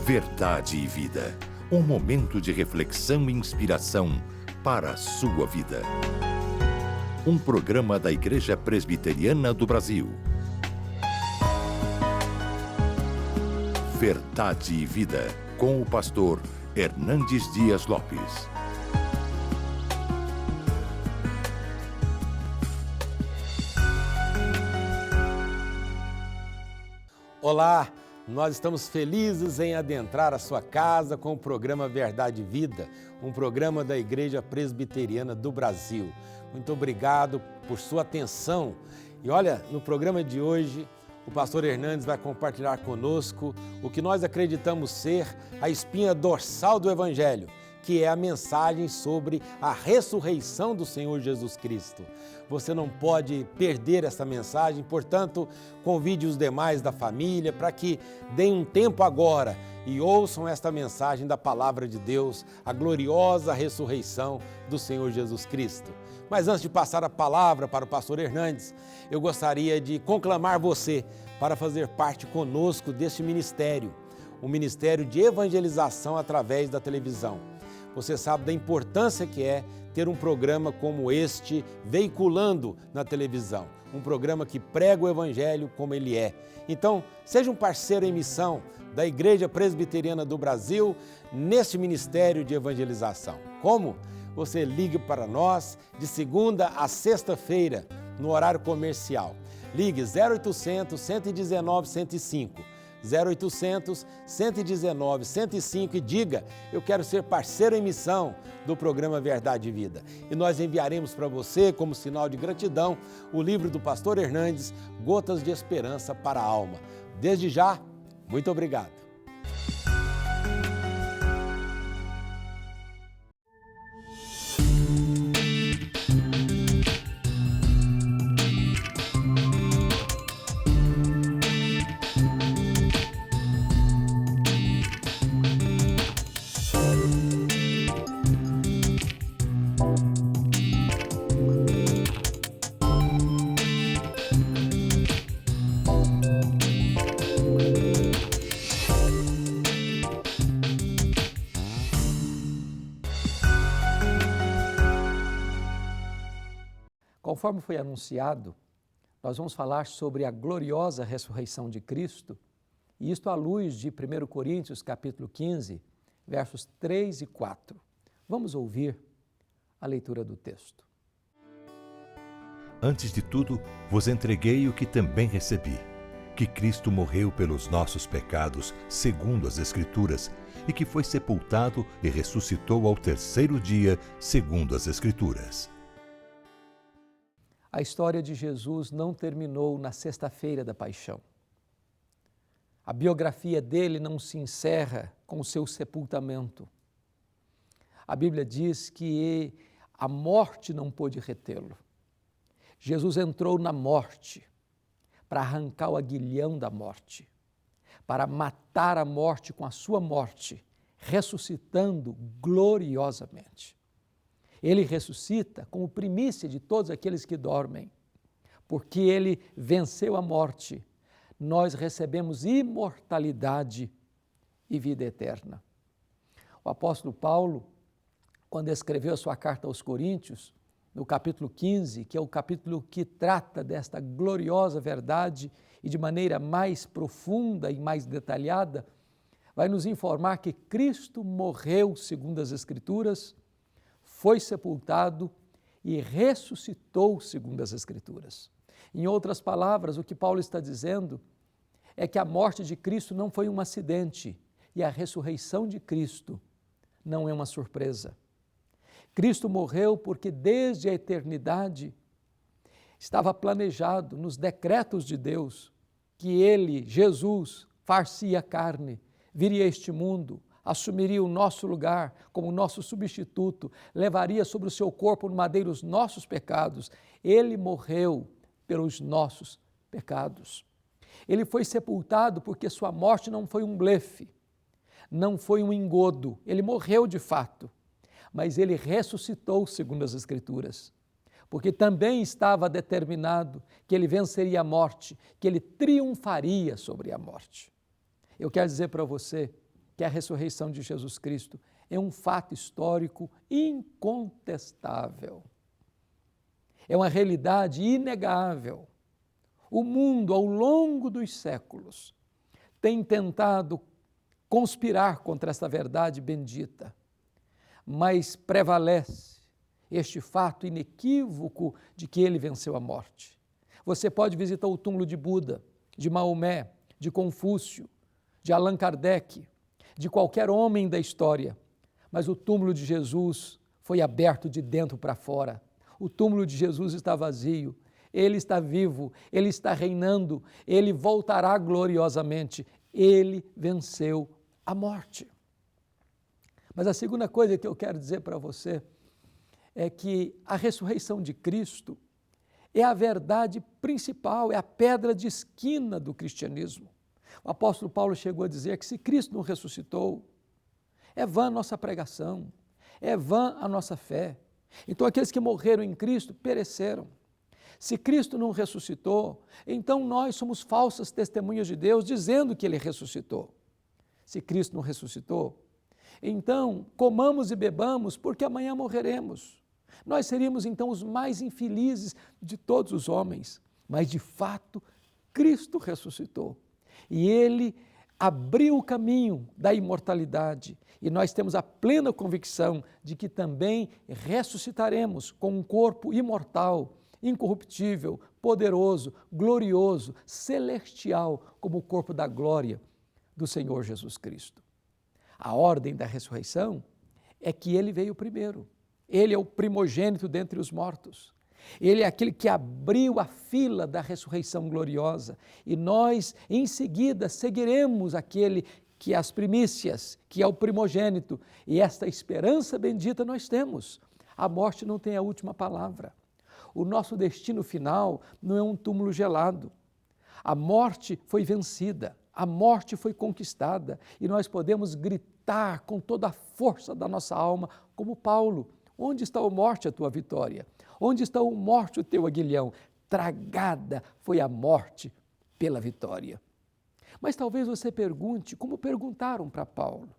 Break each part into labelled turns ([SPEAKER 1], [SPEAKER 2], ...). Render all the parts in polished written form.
[SPEAKER 1] Verdade e Vida. Um momento de reflexão e inspiração para a sua vida. Um programa da Igreja Presbiteriana do Brasil. Verdade e Vida, com o pastor Hernandes Dias Lopes.
[SPEAKER 2] Olá, nós estamos felizes em adentrar a sua casa com o programa Verdade e Vida, um programa da Igreja Presbiteriana do Brasil. Muito obrigado por sua atenção. E olha, no programa de hoje, o pastor Hernandes vai compartilhar conosco o que nós acreditamos ser a espinha dorsal do Evangelho, que é a mensagem sobre a ressurreição do Senhor Jesus Cristo. Você não pode perder essa mensagem, portanto, convide os demais da família para que deem um tempo agora e ouçam esta mensagem da Palavra de Deus, a gloriosa ressurreição do Senhor Jesus Cristo. Mas antes de passar a palavra para o pastor Hernandes, eu gostaria de conclamar você para fazer parte conosco deste ministério, o ministério de evangelização através da televisão. Você sabe da importância que é ter um programa como este veiculando na televisão, um programa que prega o Evangelho como ele é. Então, seja um parceiro em missão da Igreja Presbiteriana do Brasil neste ministério de evangelização. Como? Você ligue para nós de segunda a sexta-feira, no horário comercial. Ligue 0800 119 105. 0800 119 105 e diga: eu quero ser parceiro em missão do programa Verdade e Vida. E nós enviaremos para você, como sinal de gratidão, o livro do pastor Hernandes, Gotas de Esperança para a Alma. Desde já, muito obrigado.
[SPEAKER 3] Conforme foi anunciado, nós vamos falar sobre a gloriosa ressurreição de Cristo, e isto à luz de 1 Coríntios, capítulo 15, versos 3 e 4. Vamos ouvir a leitura do texto.
[SPEAKER 1] Antes de tudo, vos entreguei o que também recebi, que Cristo morreu pelos nossos pecados, segundo as Escrituras, e que foi sepultado e ressuscitou ao terceiro dia, segundo as Escrituras.
[SPEAKER 3] A história de Jesus não terminou na sexta-feira da paixão. A biografia dele não se encerra com o seu sepultamento. A Bíblia diz que a morte não pôde retê-lo. Jesus entrou na morte para arrancar o aguilhão da morte, para matar a morte com a sua morte, ressuscitando gloriosamente. Ele ressuscita como primícia de todos aqueles que dormem, porque ele venceu a morte. Nós recebemos imortalidade e vida eterna. O apóstolo Paulo, quando escreveu a sua carta aos Coríntios, no capítulo 15, que é o capítulo que trata desta gloriosa verdade e de maneira mais profunda e mais detalhada, vai nos informar que Cristo morreu segundo as Escrituras, foi sepultado e ressuscitou segundo as Escrituras. Em outras palavras, o que Paulo está dizendo é que a morte de Cristo não foi um acidente e a ressurreição de Cristo não é uma surpresa. Cristo morreu porque desde a eternidade estava planejado nos decretos de Deus que ele, Jesus, far-se-ia carne, viria a este mundo, assumiria o nosso lugar como nosso substituto, levaria sobre o seu corpo no madeiro os nossos pecados. Ele morreu pelos nossos pecados. Ele foi sepultado porque sua morte não foi um blefe, não foi um engodo. Ele morreu de fato, mas ele ressuscitou segundo as Escrituras, porque também estava determinado que ele venceria a morte, que ele triunfaria sobre a morte. Eu quero dizer para você que a ressurreição de Jesus Cristo é um fato histórico incontestável. É uma realidade inegável. O mundo, ao longo dos séculos, tem tentado conspirar contra esta verdade bendita, mas prevalece este fato inequívoco de que ele venceu a morte. Você pode visitar o túmulo de Buda, de Maomé, de Confúcio, de Allan Kardec, de qualquer homem da história, mas o túmulo de Jesus foi aberto de dentro para fora. O túmulo de Jesus está vazio, ele está vivo, ele está reinando, ele voltará gloriosamente, ele venceu a morte. Mas a segunda coisa que eu quero dizer para você é que a ressurreição de Cristo é a verdade principal, é a pedra de esquina do cristianismo. O apóstolo Paulo chegou a dizer que se Cristo não ressuscitou, é vã a nossa pregação, é vã a nossa fé. Então aqueles que morreram em Cristo pereceram. Se Cristo não ressuscitou, então nós somos falsas testemunhas de Deus dizendo que Ele ressuscitou. Se Cristo não ressuscitou, então comamos e bebamos porque amanhã morreremos. Nós seríamos então os mais infelizes de todos os homens, mas de fato Cristo ressuscitou e Ele abriu o caminho da imortalidade e nós temos a plena convicção de que também ressuscitaremos com um corpo imortal, incorruptível, poderoso, glorioso, celestial, como o corpo da glória do Senhor Jesus Cristo. A ordem da ressurreição é que Ele veio primeiro. Ele é o primogênito dentre os mortos. Ele é aquele que abriu a fila da ressurreição gloriosa e nós, em seguida, seguiremos aquele que é as primícias, que é o primogênito, e esta esperança bendita nós temos. A morte não tem a última palavra. O nosso destino final não é um túmulo gelado. A morte foi vencida, a morte foi conquistada e nós podemos gritar com toda a força da nossa alma, como Paulo: onde está, ó morte, a tua vitória? Onde está, ó morte, o teu aguilhão? Tragada foi a morte pela vitória. Mas talvez você pergunte, como perguntaram para Paulo,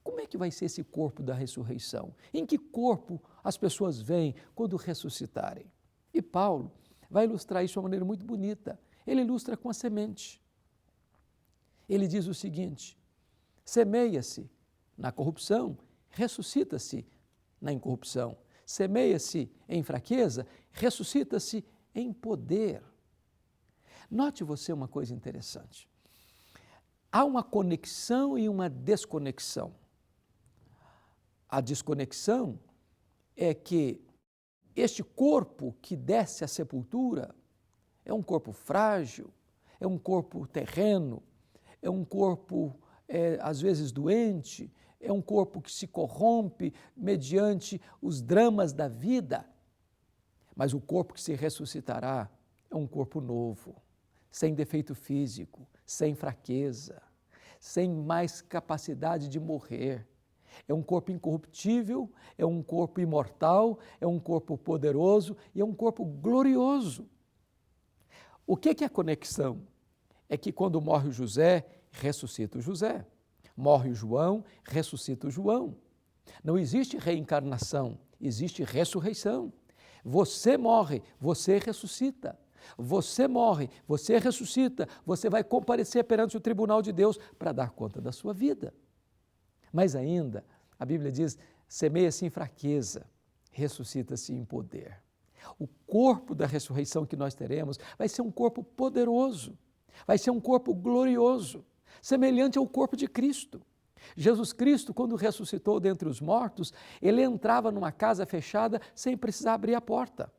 [SPEAKER 3] como é que vai ser esse corpo da ressurreição? Em que corpo as pessoas vêm quando ressuscitarem? E Paulo vai ilustrar isso de uma maneira muito bonita. Ele ilustra com a semente. Ele diz o seguinte: semeia-se na corrupção, ressuscita-se na incorrupção. Semeia-se em fraqueza, ressuscita-se em poder. Note você uma coisa interessante. Há uma conexão e uma desconexão. A desconexão é que este corpo que desce à sepultura é um corpo frágil, é um corpo terreno, é um corpo, às vezes, doente, é um corpo que se corrompe mediante os dramas da vida. Mas o corpo que se ressuscitará é um corpo novo, sem defeito físico, sem fraqueza, sem mais capacidade de morrer. É um corpo incorruptível, é um corpo imortal, é um corpo poderoso e é um corpo glorioso. O que é a conexão? É que quando morre o José, ressuscita o José. Morre o João, ressuscita o João. Não existe reencarnação, existe ressurreição. Você morre, você ressuscita. Você morre, você ressuscita, você vai comparecer perante o tribunal de Deus para dar conta da sua vida. Mas ainda, a Bíblia diz, semeia-se em fraqueza, ressuscita-se em poder. O corpo da ressurreição que nós teremos vai ser um corpo poderoso, vai ser um corpo glorioso, semelhante ao corpo de Cristo. Jesus Cristo, quando ressuscitou dentre os mortos, ele entrava numa casa fechada sem precisar abrir a porta.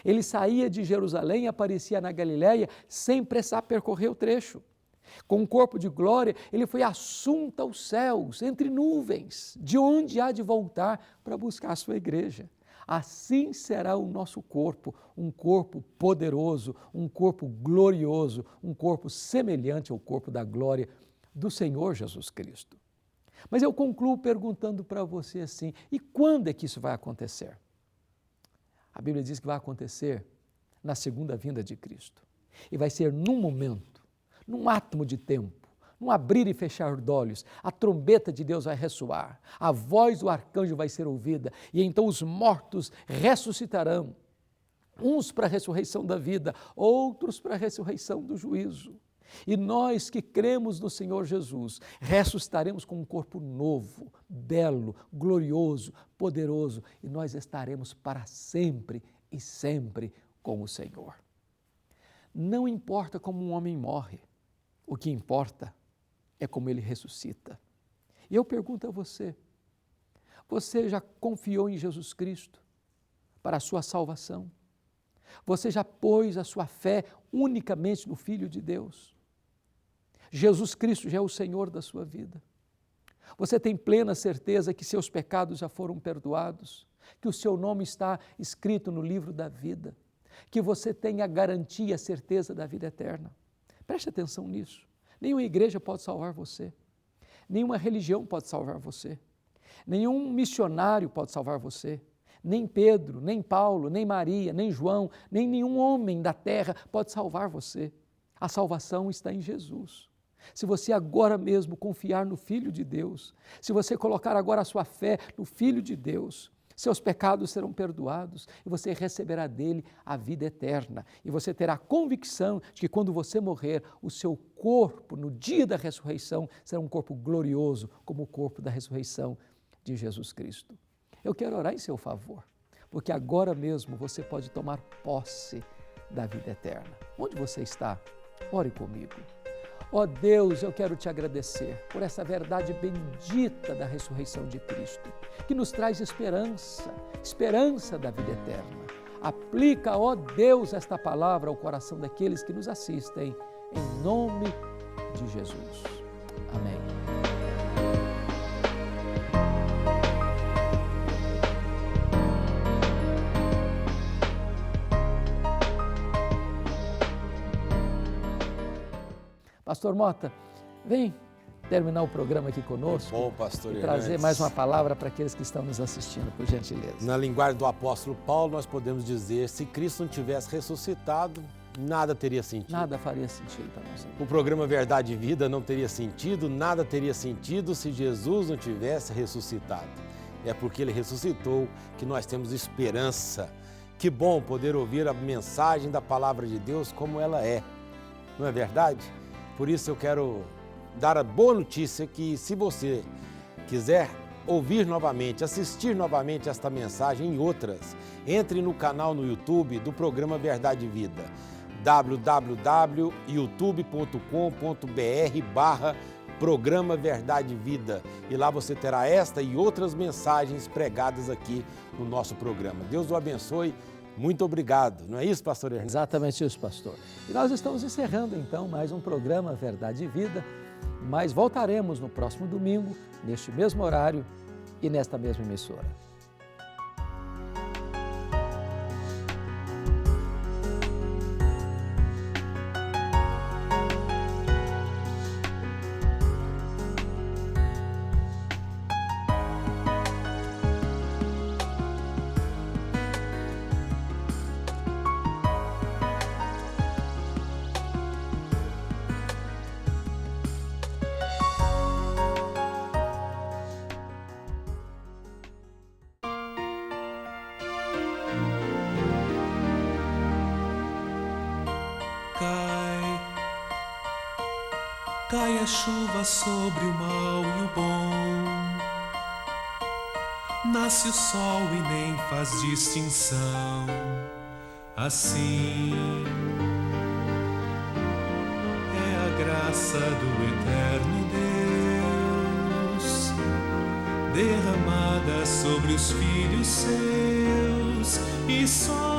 [SPEAKER 3] Ele saía de Jerusalém e aparecia na Galiléia sem precisar percorrer o trecho. Com um corpo de glória, ele foi assunto aos céus, entre nuvens, de onde há de voltar para buscar a sua igreja. Assim será o nosso corpo, um corpo poderoso, um corpo glorioso, um corpo semelhante ao corpo da glória do Senhor Jesus Cristo. Mas eu concluo perguntando para você assim, e quando é que isso vai acontecer? A Bíblia diz que vai acontecer na segunda vinda de Cristo. E vai ser num momento, num átomo de tempo, num abrir e fechar de olhos, a trombeta de Deus vai ressoar, a voz do arcanjo vai ser ouvida, e então os mortos ressuscitarão, uns para a ressurreição da vida, outros para a ressurreição do juízo. E nós que cremos no Senhor Jesus, ressuscitaremos com um corpo novo, belo, glorioso, poderoso, e nós estaremos para sempre e sempre com o Senhor. Não importa como um homem morre, o que importa é como ele ressuscita. E eu pergunto a você, você já confiou em Jesus Cristo para a sua salvação? Você já pôs a sua fé unicamente no Filho de Deus? Jesus Cristo já é o Senhor da sua vida. Você tem plena certeza que seus pecados já foram perdoados, que o seu nome está escrito no livro da vida, que você tem a garantia, a certeza da vida eterna. Preste atenção nisso. Nenhuma igreja pode salvar você, nenhuma religião pode salvar você, nenhum missionário pode salvar você, nem Pedro, nem Paulo, nem Maria, nem João, nem nenhum homem da terra pode salvar você. A salvação está em Jesus. Se você agora mesmo confiar no Filho de Deus, se você colocar agora a sua fé no Filho de Deus, seus pecados serão perdoados e você receberá dele a vida eterna. E você terá a convicção de que quando você morrer, o seu corpo, no dia da ressurreição, será um corpo glorioso, como o corpo da ressurreição de Jesus Cristo. Eu quero orar em seu favor, porque agora mesmo você pode tomar posse da vida eterna. Onde você está? Ore comigo. Ó Deus, eu quero te agradecer por essa verdade bendita da ressurreição de Cristo, que nos traz esperança, esperança da vida eterna. Aplica, ó Deus, esta palavra ao coração daqueles que nos assistem, em nome de Jesus. Amém. Pastor Mota, vem terminar o programa aqui conosco.
[SPEAKER 2] Bom, pastor,
[SPEAKER 3] e trazer mais uma palavra para aqueles que estão nos assistindo, por gentileza.
[SPEAKER 2] Na linguagem do apóstolo Paulo, nós podemos dizer, se Cristo não tivesse ressuscitado, nada teria sentido.
[SPEAKER 3] Nada faria sentido para nós.
[SPEAKER 2] O programa Verdade e Vida não teria sentido, nada teria sentido se Jesus não tivesse ressuscitado. É porque Ele ressuscitou que nós temos esperança. Que bom poder ouvir a mensagem da Palavra de Deus como ela é. Não é verdade? Por isso eu quero dar a boa notícia que se você quiser ouvir novamente, assistir novamente esta mensagem e outras, entre no canal no YouTube do programa Verdade e Vida, www.youtube.com.br/programa Verdade e Vida, e lá você terá esta e outras mensagens pregadas aqui no nosso programa. Deus o abençoe. Muito obrigado. Não é isso, pastor Ernesto?
[SPEAKER 3] Exatamente isso, pastor. E nós estamos encerrando, então, mais um programa Verdade e Vida, mas voltaremos no próximo domingo, neste mesmo horário e nesta mesma emissora.
[SPEAKER 4] Cai a chuva sobre o mal e o bom, nasce o sol e nem faz distinção. Assim é a graça do eterno Deus, derramada sobre os filhos seus, e só